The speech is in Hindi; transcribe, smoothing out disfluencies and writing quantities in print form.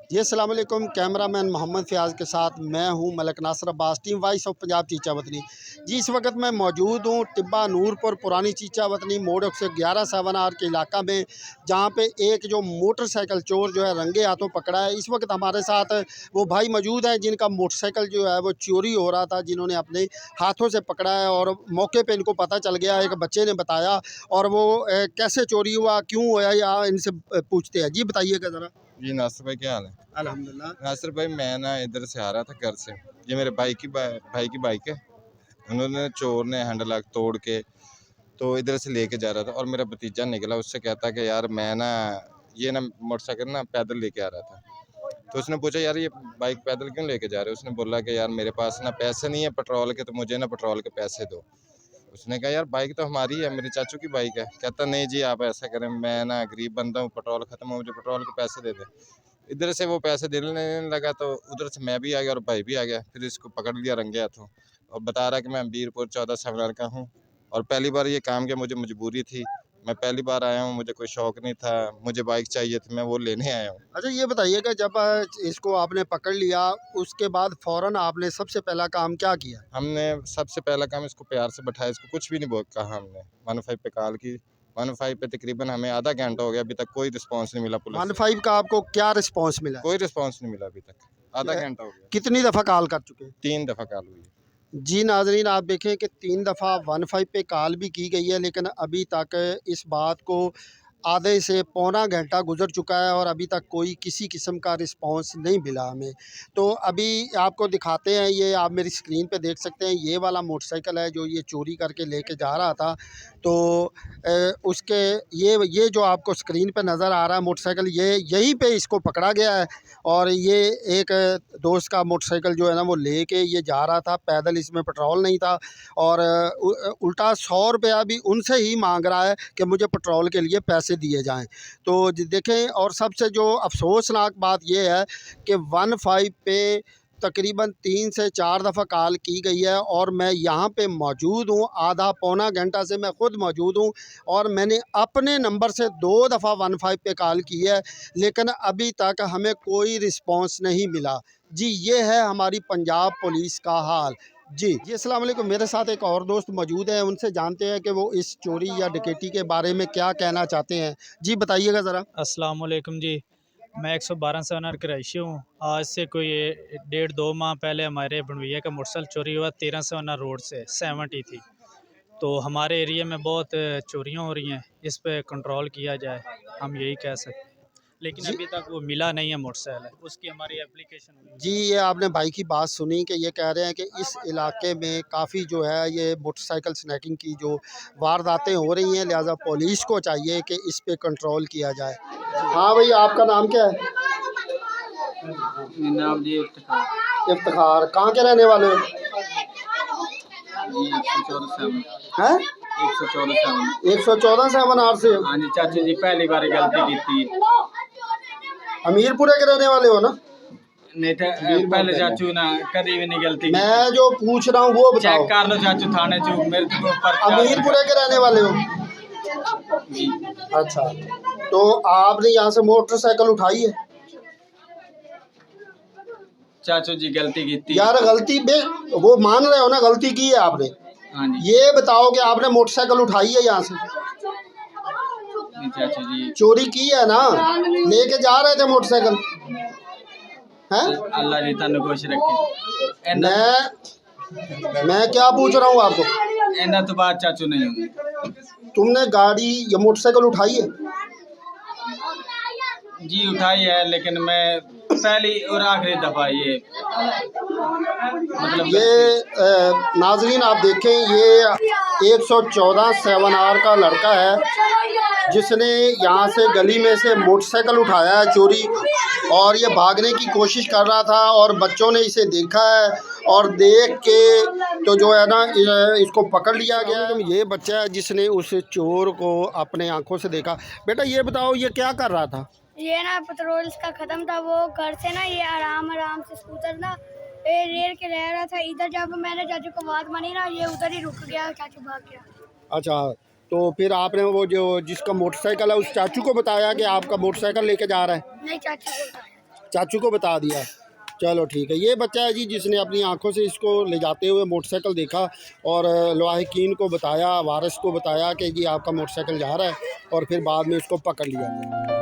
जी अस्सलाम वालेकुम। कैमरामैन मोहम्मद फ़याज़ के साथ मैं हूं Malak Nasir Abbas, team voice of Punjab Chichawatni. जी इस वक्त मैं मौजूद हूं टिब्बा नूरपुर पुरानी चीचा वतनी मोड़ 111 7 आर के इलाका में, जहां पे एक जो मोटरसाइकिल चोर जो है रंगे हाथों पकड़ा है। इस वक्त हमारे साथ वो भाई मौजूद हैं जिनका मोटरसाइकिल जो है वो चोरी हो रहा था, जिन्होंने अपने हाथों से पकड़ा है और मौके पर इनको पता चल गया, एक बच्चे ने बताया। और वो कैसे चोरी हुआ, क्यों हुआ, या इनसे पूछते हैं। जी बताइएगा ज़रा। जी नासिर भाई, क्या हाल है? अल्हम्दुलिल्लाह। नासिर भाई, मैं ना इधर से आ रहा था घर से। ये मेरे भाई की बाइक है। उन्होंने चोर ने हैंडल लॉक तोड़ के तो इधर से लेके जा रहा था, और मेरा भतीजा निकला। उससे कहता कि यार मैं ना ये ना मोटरसाइकिल ना पैदल लेके आ रहा था। तो उसने पूछा यार ये बाइक पैदल क्यों लेके जा रहे हो? उसने बोला कि यार मेरे पास ना पैसे नहीं है पेट्रोल के, तो मुझे ना पेट्रोल के पैसे दो। उसने कहा यार बाइक तो हमारी है, मेरे चाचू की बाइक है। कहता नहीं जी आप ऐसा करें, मैं ना गरीब बंदा हूँ, पेट्रोल ख़त्म हो, मुझे पेट्रोल के पैसे दे दे। इधर से वो पैसे देने लगा, तो उधर से मैं भी आ गया और भाई भी आ गया। फिर इसको पकड़ लिया रंगे हाथों, और बता रहा कि मैं बीरपुर 14 सवार का हूँ, और पहली बार ये काम किया, मुझे मजबूरी थी। मैं पहली बार आया हूँ, मुझे कोई शौक नहीं था, मुझे बाइक चाहिए थी, मैं वो लेने आया हूँ। अच्छा ये बताइएगा, जब इसको आपने पकड़ लिया उसके बाद फ़ौरन आपने सबसे पहला काम क्या किया? हमने सबसे पहला काम इसको प्यार से बैठाया, इसको कुछ भी नहीं कहा हमने। 15 पे कॉल की, 15 पे तकरीबन हमें आधा घंटा हो गया, अभी तक कोई रिस्पांस नहीं मिला पुलिस से। 15 का आपको क्या रिस्पांस मिला? कोई रिस्पांस नहीं मिला अभी तक, आधा अ, घंटा हो गया। कितनी दफ़ा कॉल कर चुके हैं? 3 दफ़ा कॉल हुई है। जी नाज़रीन, आप देखें कि 3 दफ़ा 15 पे कॉल भी की गई है, लेकिन अभी तक इस बात को आधे से पौना घंटा गुज़र चुका है और अभी तक कोई किसी किस्म का रिस्पांस नहीं मिला हमें। तो अभी आपको दिखाते हैं, ये आप मेरी स्क्रीन पे देख सकते हैं, ये वाला मोटरसाइकिल है जो ये चोरी करके लेके जा रहा था। तो उसके ये जो आपको स्क्रीन पे नज़र आ रहा है मोटरसाइकिल, ये यहीं पे इसको पकड़ा गया है। और ये एक दोस्त का मोटरसाइकिल जो है ना वो लेके ये जा रहा था पैदल, इसमें पेट्रोल नहीं था। और उल्टा 100 रुपया भी उनसे ही मांग रहा है कि मुझे पेट्रोल के लिए पैसे दिए जाएं। तो देखें, और सबसे जो अफसोसनाक बात यह है कि 15 पे तकरीबन 3 से 4 दफ़ा कॉल की गई है और मैं यहाँ पे मौजूद हूँ, आधा पौना घंटा से मैं ख़ुद मौजूद हूँ। और मैंने अपने नंबर से 2 दफ़ा 15 पे कॉल की है, लेकिन अभी तक हमें कोई रिस्पॉन्स नहीं मिला। जी ये है हमारी पंजाब पुलिस का हाल। जी अस्सलाम वालेकुम। मेरे साथ एक और दोस्त मौजूद है, उनसे जानते हैं कि वो इस चोरी या डकैती के बारे में क्या कहना चाहते हैं। जी बताइएगा ज़रा। अस्सलाम वालेकुम जी। मैं 112 सवनर का रहायशी हूँ। आज से कोई 1.5-2 माह पहले हमारे बनवैया का मोटरसाइकिल चोरी हुआ 13 सवनर रोड से 70 थी। तो हमारे एरिया में बहुत चोरियाँ हो रही हैं, इस पे कंट्रोल किया जाए, हम यही कह सकते हैं। लेकिन जी अभी तक वो मिला नहीं है मोटरसाइकिल, उसकी हमारी एप्लीकेशन हुई जी, ये आपने भाई की बात सुनी कि ये कह रहे हैं कि इस इलाके में काफ़ी जो है ये मोटरसाइकिल स्नैकिंग की जो वारदातें हो रही हैं, लिहाजा पुलिस को चाहिए कि इस पे कंट्रोल किया जाए। हाँ भाई, आपका नाम क्या है? नाम जी इफ्तिखार। इफ्तिखार। कहाँ के रहने वाले हो? जी 114 हैं? 114 114 से अमन से हो? हाँ जी चाचा जी, पहली बार गलती की थी। अमीरपुरे के रहने वाले हो ना? नहीं तो पहले चाचू ना कभी भी नहीं गलती की। मैं जो पूछ रहा हूँ वो बताओ। चेक कर लो चाचू, थाने चौक मेरे को पर्चा। अमीरपुरे के रहने वाले हो? जी। अच्छा, तो आपने यहाँ से मोटरसाइकिल उठाई है? चाचू जी गलती की थी। यार गलती बे वो मान रहे हो ना, गलती की है आपने? हाँ जी। ये बताओ कि आपने मोटरसाइकिल उठाई है यहाँ से? नहीं चाचू जी। चोरी की है ना? लेके जा रहे थे मोटरसाइकिल, हैं? अल्लाह जी तन खुश रखे। मैं क्या पूछ रहा हूँ आपको? इन्ना तो बात चाचू नहीं होगी। तुमने गाड़ी या मोटरसाइकिल उठाई है? जी उठाई है, लेकिन मैं पहली और आखिरी दफा ये मतलब नाजरीन आप देखें, ये 114 7 आर का लड़का है जिसने यहाँ से गली में से मोटरसाइकिल उठाया है चोरी, और ये भागने की कोशिश कर रहा था और बच्चों ने इसे देखा है और देख के तो जो है ना इसको पकड़ लिया गया। ये बच्चा है जिसने उस चोर को अपने आंखों से देखा। बेटा ये बताओ, ये क्या कर रहा था? ये ना पेट्रोल इसका ख़त्म था, वो घर से ना ये आराम से स्कूटर ना ये रेल के रह रहा था। इधर जब मैंने चाचू को बात मानी ना, ये उधर ही रुक गया, चाचू भाग गया। अच्छा, तो फिर आपने वो जो जिसका मोटरसाइकिल है उस चाचू को बताया कि आपका मोटरसाइकिल लेके जा रहा है? नहीं चाचू को बताया। चाचू को बता दिया। चलो ठीक है। ये बच्चा है जी जिसने अपनी आंखों से इसको ले जाते हुए मोटरसाइकिल देखा और लवाहिकीन को बताया, वारिस को बताया कि जी आपका मोटरसाइकिल जा रहा है, और फिर बाद में उसको पकड़ लिया गया।